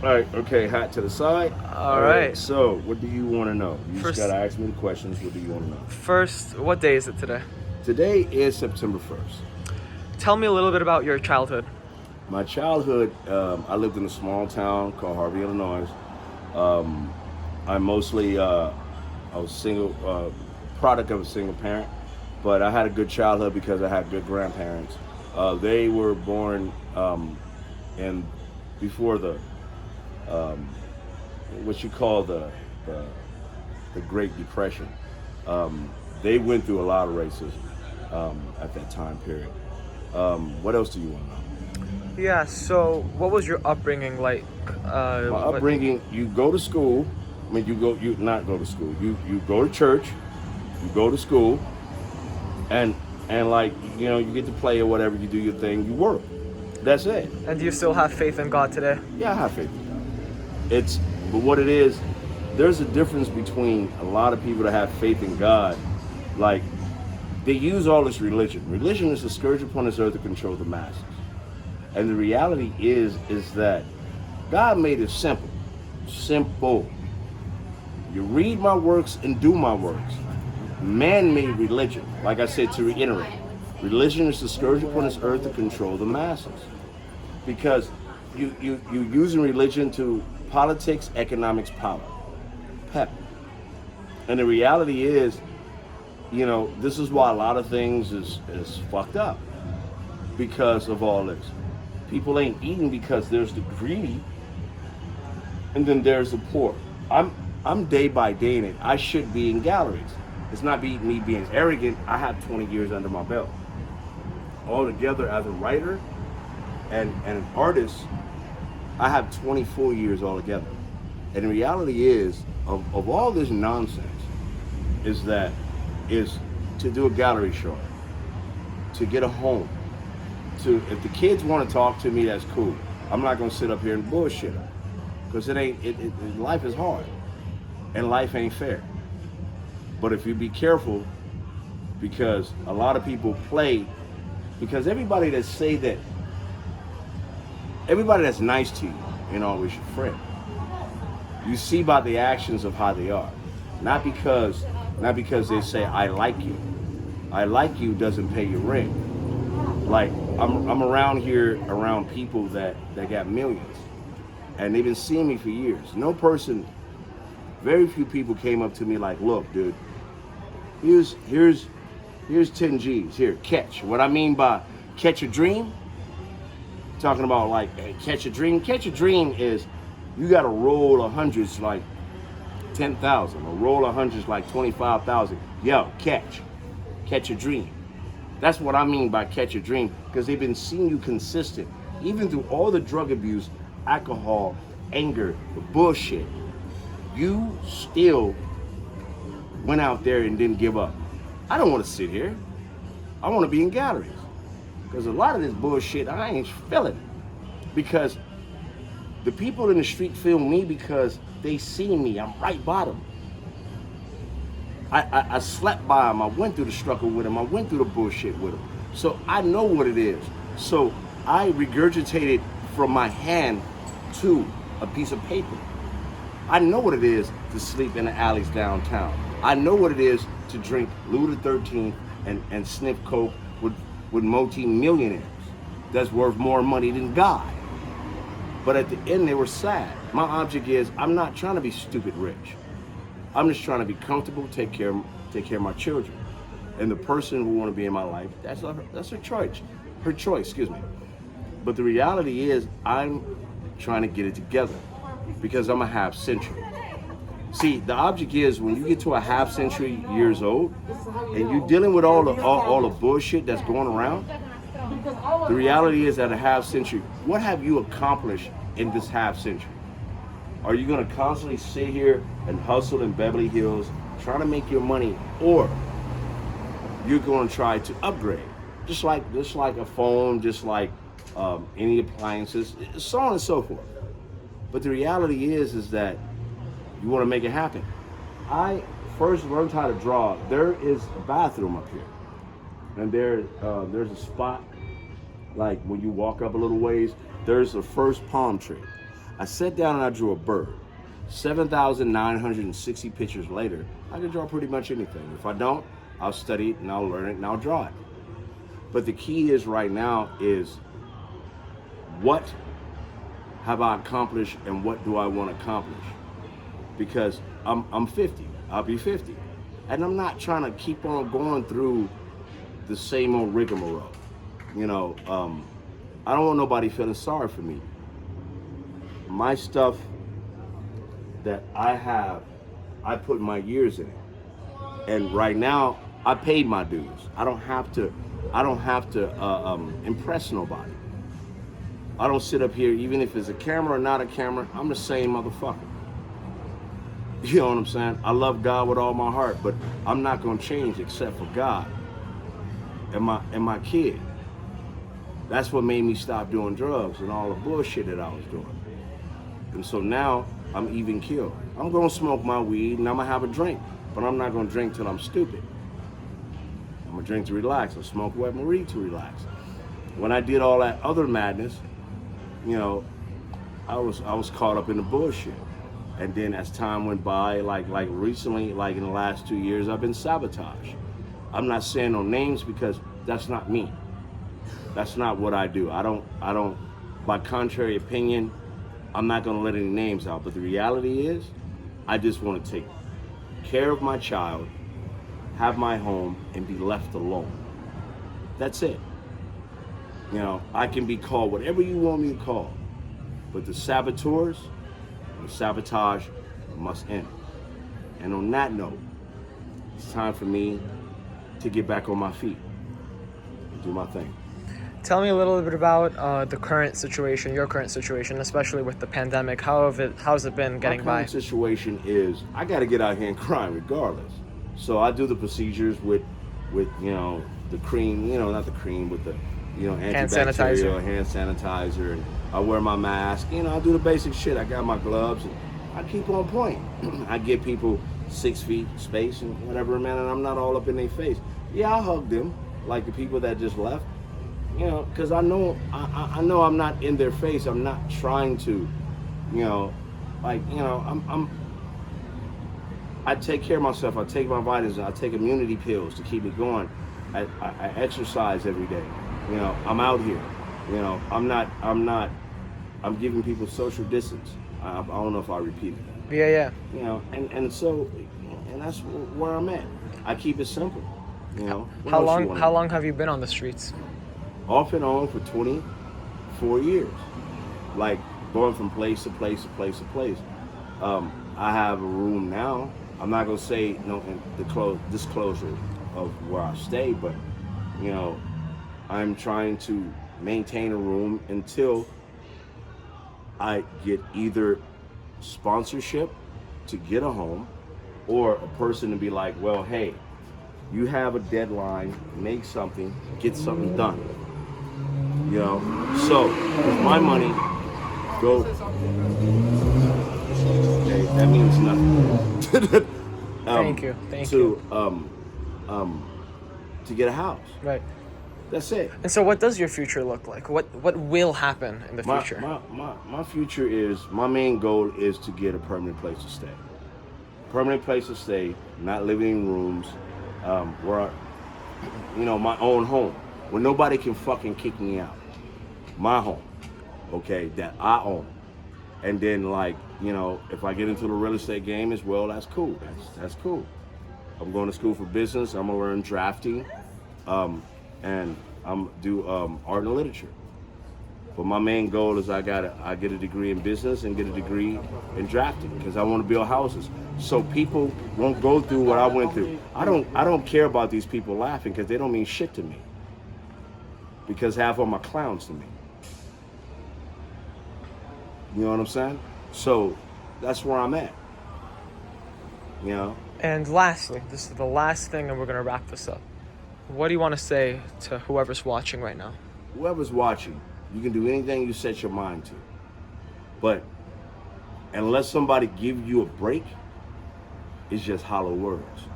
All right, okay, hat to the side. All All right, right. so what do you want to know? You just got First, to ask me the questions. What do you want to know? first, what day is it today? Today is September 1st. Tell me a little bit about your childhood. My childhood, I lived in a small town called Harvey, Illinois. Um, I mostly, I was single, product of a single parent, but I had a good childhood because I had good grandparents. They were born in before the what you call the, the Great Depression. They went through a lot of racism at that time period. What else do you want to know? Yeah. So, what was your upbringing like? My What? upbringing, you go to school. I mean, you not go to school. You go to church. You go to school, and like you get to play or whatever. You do your thing. You work. That's it. And do you still have faith in God today? Yeah, I have faith in God. It's but what it is. There's a difference between a lot of people that have faith in God, like they use all this religion. Religion is the scourge upon this earth to control the masses. And the reality is that God made it simple. Simple. You read my works and do my works. Man-made religion, like I said, to reiterate, religion is the scourge upon this earth to control the masses. Because you using religion to politics, economics, power. Pep. And the reality is, this is why a lot of things is fucked up because of all this. People ain't eating because there's the greedy, and then there's the poor. I'm day by day in it. I should be in galleries. It's not me being arrogant. I have 20 years under my belt. Altogether, as a writer and an artist, I have 24 years altogether. And the reality is, of all this nonsense, is to do a gallery show, to get a home, if the kids want to talk to me, that's cool. I'm not gonna sit up here and bullshit them because life is hard and life ain't fair. But if you be careful, because a lot of people play, because everybody that's nice to you ain't always your friend. You see by the actions of how they are, not because they say I like you. I like you doesn't pay your rent. Like I'm around here around people that got millions, and they've been seeing me for years. Very few people came up to me like, look, dude, here's 10 G's. Here, catch. What I mean by catch a dream, talking about like hey, catch a dream. Catch a dream is you got to roll a hundreds like 10,000 or roll a hundreds like 25,000. Yo, catch a dream. That's what I mean by catch a dream, because they've been seeing you consistent, even through all the drug abuse, alcohol, anger, the bullshit. You still went out there and didn't give up. I don't want to sit here. I want to be in galleries, because a lot of this bullshit I ain't feeling, because the people in the street feel me because they see me. I'm right by them. I slept by them. I went through the struggle with them. I went through the bullshit with them. So I know what it is. So I regurgitated from my hand to a piece of paper. I know what it is to sleep in the alleys downtown. I know what it is to drink Louis XIII and sniff coke with multi-millionaires that's worth more money than God. But at the end, they were sad. My object is, I'm not trying to be stupid rich. I'm just trying to be comfortable, take care of my children. And the person who want to be in my life, that's her choice. Her choice, excuse me. But the reality is, I'm trying to get it together because I'm a half century. See, the object is when you get to a half century years old and you're dealing with all the bullshit that's going around, the reality is at a half century, what have you accomplished in this half century? Are you going to constantly sit here and hustle in Beverly Hills trying to make your money, or you're going to try to upgrade? Just like a phone, just like any appliances, so on and so forth. But the reality is that you want to make it happen. I first learned how to draw. There is a bathroom up here, and there's a spot like when you walk up a little ways. There's the first palm tree. I sat down and I drew a bird. 7,960 pictures later, I can draw pretty much anything. If I don't, I'll study it and I'll learn it and I'll draw it. But the key is right now is what have I accomplished and what do I want to accomplish? Because I'm 50, I'll be 50. And I'm not trying to keep on going through the same old rigmarole. You know, I don't want nobody feeling sorry for me. My stuff that I have, I put my years in it. And right now, I paid my dues. I don't have to impress nobody. I don't sit up here, even if it's a camera or not a camera, I'm the same motherfucker. You know what I'm saying? I love God with all my heart, but I'm not gonna change except for God and my kid. That's what made me stop doing drugs and all the bullshit that I was doing. And so now I'm even keeled. I'm gonna smoke my weed and I'm gonna have a drink, but I'm not gonna drink till I'm stupid. I'm gonna drink to relax. I'll smoke wet Marie to relax. When I did all that other madness, you know, I was caught up in the bullshit. And then as time went by, like recently, like in the last 2 years, I've been sabotaged. I'm not saying no names because that's not me. That's not what I do. I don't, by contrary opinion, I'm not gonna let any names out. But the reality is, I just wanna take care of my child, have my home, and be left alone. That's it. You know, I can be called whatever you want me to call. But the saboteurs, the sabotage must end. And on that note, it's time for me to get back on my feet and do my thing. Tell me a little bit about the current situation, your current situation, especially with the pandemic. How's it been getting by? My current situation is I got to get out here and crime regardless. So I do the procedures with you know, the cream, you know, not the cream, with the, you know, antibacterial, hand sanitizer, and I wear my mask. You know, I do the basic shit. I got my gloves, and I keep on point. I give people 6 feet space and whatever, man, and I'm not all up in their face. Yeah, I hug them, like the people that just left. You know, because I know I'm not in their face. I'm not trying to, you know, like, you know, I take care of myself. I take my vitamins. I take immunity pills to keep me going. I exercise every day. You know, I'm out here. You know, I'm giving people social distance. I don't know if I repeated that. Yeah. You know, and so, and that's where I'm at. I keep it simple. You know. How long have you been on the streets? Off and on for 24 years, like going from place to place to place to place. I have a room now. I'm not gonna say no disclosure of where I stay, but you know, I'm trying to maintain a room until I get either sponsorship to get a home, or a person to be like, well, hey, you have a deadline, make something, get something done. You know, so with my money, go. Okay, that means nothing. Thank you. To get a house. Right. That's it. And so, what does your future look like? What will happen in the future? My future is, my main goal is to get a permanent place to stay. Permanent place to stay, not living in rooms, where, you know, my own home, where nobody can fucking kick me out. My home, okay, that I own. And then, like, you know, if I get into the real estate game as well, that's cool. That's cool. I'm going to school for business. I'm gonna learn drafting, and I'm do art and literature. But my main goal is I get a degree in business and get a degree in drafting, because I want to build houses, so people won't go through what I went through. I don't care about these people laughing, because they don't mean shit to me. Because half of them are clowns to me. You know what I'm saying? So that's where I'm at. You know? And lastly, this is the last thing, and we're going to wrap this up. What do you want to say to whoever's watching right now? Whoever's watching, you can do anything you set your mind to. But unless somebody gives you a break, it's just hollow words.